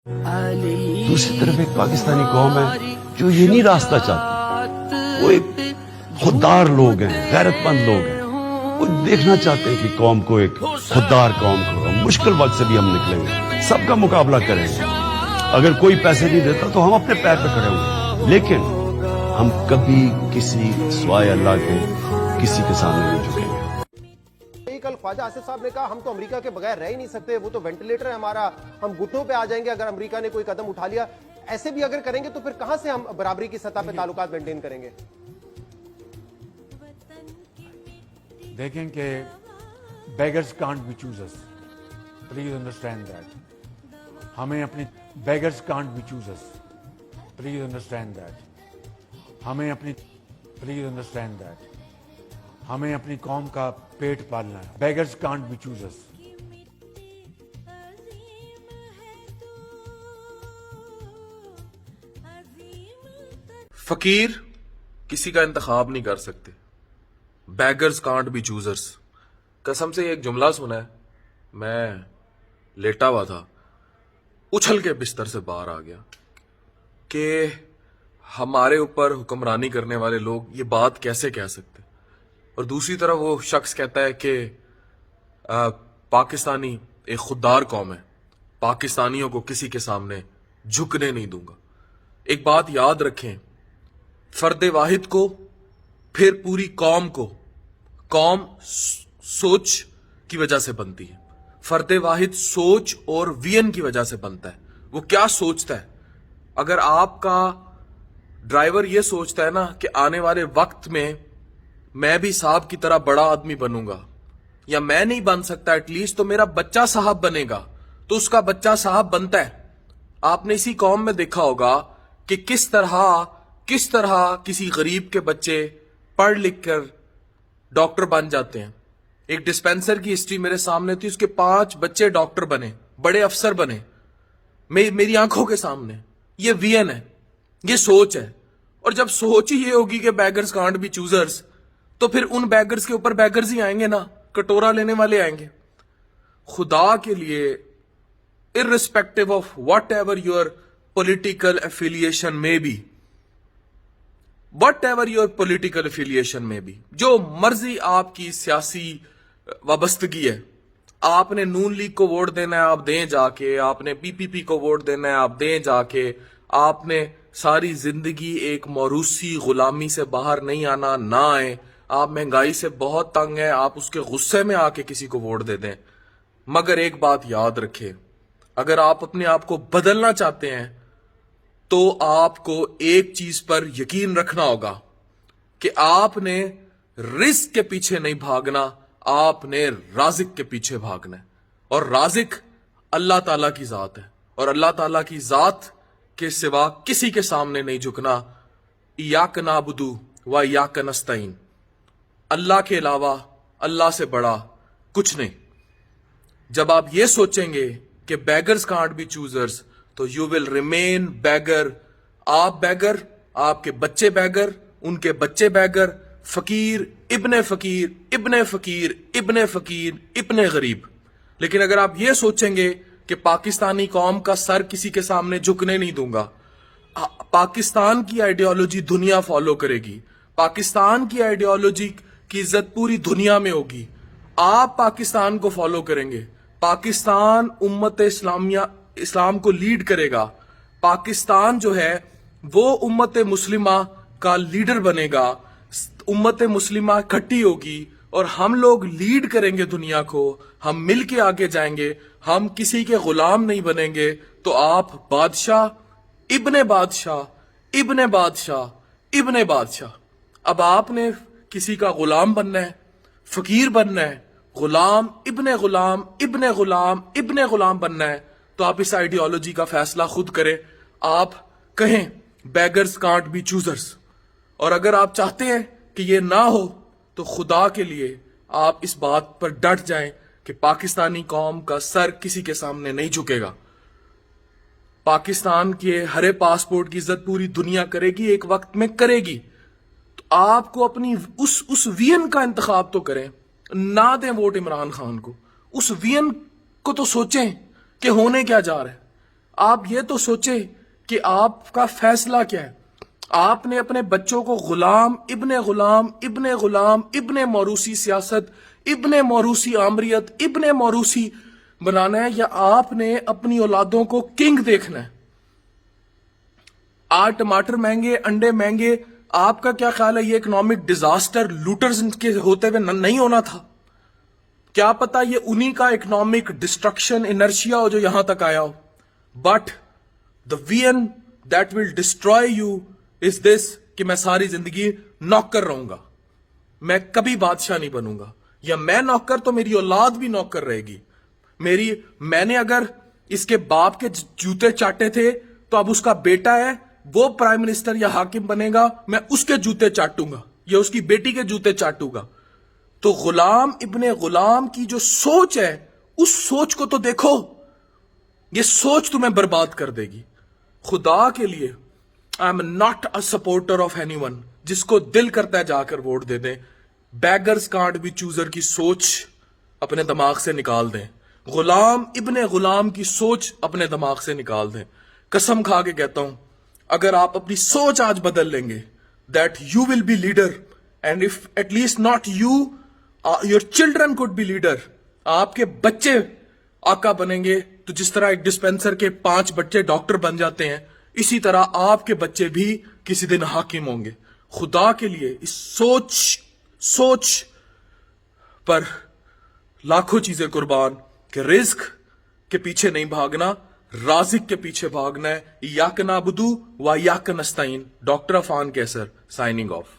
دوسری طرف ایک پاکستانی قوم ہے جو یہ نہیں راستہ چاہتی، وہ ایک خوددار لوگ ہیں، غیرت مند لوگ ہیں، وہ دیکھنا چاہتے ہیں کہ قوم کو ایک خوددار قوم کو مشکل وقت سے بھی ہم نکلیں گے، سب کا مقابلہ کریں گے۔ اگر کوئی پیسے نہیں دیتا تو ہم اپنے پیر پہ کھڑے ہوں گے، لیکن ہم کبھی کسی سوائے اللہ کے کسی کے سامنے نہیں جھکیں گے۔ کل خواجہ آصف صاحب نے کہا ہم تو امریکہ کے بغیر رہ ہی نہیں سکتے، وہ تو وینٹیلیٹر ہے ہمارا، ہم گھٹنوں پہ آ جائیں گے اگر امریکہ نے کوئی قدم اٹھا لیا۔ ایسے بھی اگر کریں گے تو پھر کہاں سے ہم برابری کی سطح پہ تعلقات مینٹین کریں گے؟ دیکھیں کہ beggars can't be choosers, please understand that. ہمیں اپنی beggars can't be choosers, please understand that. ہمیں اپنی پلیز انڈرسٹینڈ دیٹ ہمیں اپنی قوم کا پیٹ پالنا ہے۔ Beggars can't be choosers. فقیر کسی کا انتخاب نہیں کر سکتے، بیگرز کانٹ بی چوزرز۔ قسم سے ایک جملہ سنا ہے، میں لیٹا ہوا تھا، اچھل کے بستر سے باہر آ گیا کہ ہمارے اوپر حکمرانی کرنے والے لوگ یہ بات کیسے کہہ سکتے۔ اور دوسری طرف وہ شخص کہتا ہے کہ پاکستانی ایک خوددار قوم ہے، پاکستانیوں کو کسی کے سامنے جھکنے نہیں دوں گا۔ ایک بات یاد رکھیں، فرد واحد کو پھر پوری قوم کو، قوم سوچ کی وجہ سے بنتی ہے، فرد واحد سوچ اور وین کی وجہ سے بنتا ہے۔ وہ کیا سوچتا ہے؟ اگر آپ کا ڈرائیور یہ سوچتا ہے نا کہ آنے والے وقت میں میں بھی صاحب کی طرح بڑا آدمی بنوں گا، یا میں نہیں بن سکتا ایٹ لیسٹ تو میرا بچہ صاحب بنے گا، تو اس کا بچہ صاحب بنتا ہے۔ آپ نے اسی قوم میں دیکھا ہوگا کہ کس طرح کسی غریب کے بچے پڑھ لکھ کر ڈاکٹر بن جاتے ہیں۔ ایک ڈسپینسر کی ہسٹری میرے سامنے تھی، اس کے 5 بچے ڈاکٹر بنے، بڑے افسر بنے، میری آنکھوں کے سامنے۔ یہ وین ہے، یہ سوچ ہے۔ اور جب سوچ ہی یہ ہوگی کہ بیگرز کانٹ بی چوزرز، تو پھر ان بیگرز کے اوپر بیگرز ہی آئیں گے نا، کٹورا لینے والے آئیں گے۔ خدا کے لیے irrespective of whatever your political affiliation may be, whatever your political affiliation may be، جو مرضی آپ کی سیاسی وابستگی ہے، آپ نے نون لیگ کو ووٹ دینا ہے آپ دیں جا کے، آپ نے پی پی پی کو ووٹ دینا ہے آپ دیں جا کے، آپ نے ساری زندگی ایک موروثی غلامی سے باہر نہیں آنا، نہ آئے، آپ مہنگائی سے بہت تنگ ہیں، آپ اس کے غصے میں آ کے کسی کو ووٹ دے دیں۔ مگر ایک بات یاد رکھیں، اگر آپ اپنے آپ کو بدلنا چاہتے ہیں تو آپ کو ایک چیز پر یقین رکھنا ہوگا کہ آپ نے رزق کے پیچھے نہیں بھاگنا، آپ نے رازق کے پیچھے بھاگنا ہے۔ اور رازق اللہ تعالیٰ کی ذات ہے، اور اللہ تعالیٰ کی ذات کے سوا کسی کے سامنے نہیں جھکنا۔ ایاک نعبد و ایاک نستعین، اللہ کے علاوہ اللہ سے بڑا کچھ نہیں۔ جب آپ یہ سوچیں گے کہ بیگرز کانٹ بی چوزرز، تو یو ول ریمین بیگر۔ آپ بیگر، آپ کے بچے بیگر، ان کے بچے بیگر، فقیر ابن فقیر ابن فقیر ابن فقیر ابن غریب۔ لیکن اگر آپ یہ سوچیں گے کہ پاکستانی قوم کا سر کسی کے سامنے جھکنے نہیں دوں گا، پاکستان کی آئیڈیالوجی دنیا فالو کرے گی، پاکستان کی آئیڈیالوجی کی عزت پوری دنیا میں ہوگی، آپ پاکستان کو فالو کریں گے، پاکستان امت اسلام کو لیڈ کرے گا، پاکستان جو ہے وہ امت مسلمہ کا لیڈر بنے گا، امت مسلمہ اکٹھی ہوگی اور ہم لوگ لیڈ کریں گے دنیا کو، ہم مل کے آگے جائیں گے، ہم کسی کے غلام نہیں بنیں گے۔ تو آپ بادشاہ ابن بادشاہ ابن بادشاہ ابن بادشاہ، اب آپ نے کسی کا غلام بننا ہے، فقیر بننا ہے، غلام ابن غلام ابن غلام ابن غلام بننا ہے، تو آپ اس آئیڈیالوجی کا فیصلہ خود کریں۔ آپ کہیں بیگرز کانٹ بی چوزرز، اور اگر آپ چاہتے ہیں کہ یہ نہ ہو تو خدا کے لیے آپ اس بات پر ڈٹ جائیں کہ پاکستانی قوم کا سر کسی کے سامنے نہیں جھکے گا۔ پاکستان کے ہرے پاسپورٹ کی عزت پوری دنیا کرے گی، ایک وقت میں کرے گی۔ تو آپ کو اپنی اس وین کا انتخاب تو کریں، نہ دیں ووٹ عمران خان کو، اس وین کو تو سوچیں کہ ہونے کیا جا رہا ہے۔ آپ یہ تو سوچیں کہ آپ کا فیصلہ کیا ہے. آپ نے اپنے بچوں کو غلام ابن موروثی سیاست، ابن موروثی آمریت، ابن موروثی بنانا ہے، یا آپ نے اپنی اولادوں کو کنگ دیکھنا ہے؟ آج ٹماٹر مہنگے، انڈے مہنگے، آپ کا کیا خیال ہے یہ اکنامک ڈیزاسٹر لوٹرز کے ہوتے ہوئے نہیں ہونا تھا؟ کیا پتا یہ انہی کا اکنامک ڈسٹرکشن انرشیا ہو جو یہاں تک آیا ہو. But the one that will destroy you is this کہ میں ساری زندگی نوکر رہوں گا، میں کبھی بادشاہ نہیں بنوں گا، یا میں نوکر تو میری اولاد بھی نوکر رہے گی. میں نے اگر اس کے باپ کے جوتے چاٹے تھے تو اب اس کا بیٹا ہے وہ پرائم منسٹر یا حاکم بنے گا، میں اس کے جوتے چاٹوں گا یا اس کی بیٹی کے جوتے چاٹوں گا. تو غلام ابن غلام کی جو سوچ ہے اس سوچ کو تو دیکھو، یہ سوچ تمہیں برباد کر دے گی. خدا کے لیے I am not a supporter of any one. جس کو دل کرتا ہے جا کر ووٹ دے دیں. بیگرز کانٹ بی چوزر کی سوچ اپنے دماغ سے نکال دیں. غلام ابن غلام کی سوچ اپنے دماغ سے نکال دیں. قسم کھا کے کہتا ہوں اگر آپ اپنی سوچ آج بدل لیں گے that you will be leader, and if at least not you your children could be leader. آپ کے بچے آقا بنیں گے. تو جس طرح ایک ڈسپینسر کے 5 بچے ڈاکٹر بن جاتے ہیں، اسی طرح آپ کے بچے بھی کسی دن حاکم ہوں گے. خدا کے لیے اس سوچ پر لاکھوں چیزیں قربان کہ رزق کے پیچھے نہیں بھاگنا، رازق کے پیچھے بھاگنا ہے. یاک نعبدو و یاک نستعین. ڈاکٹر عفان کیسر سائننگ آف.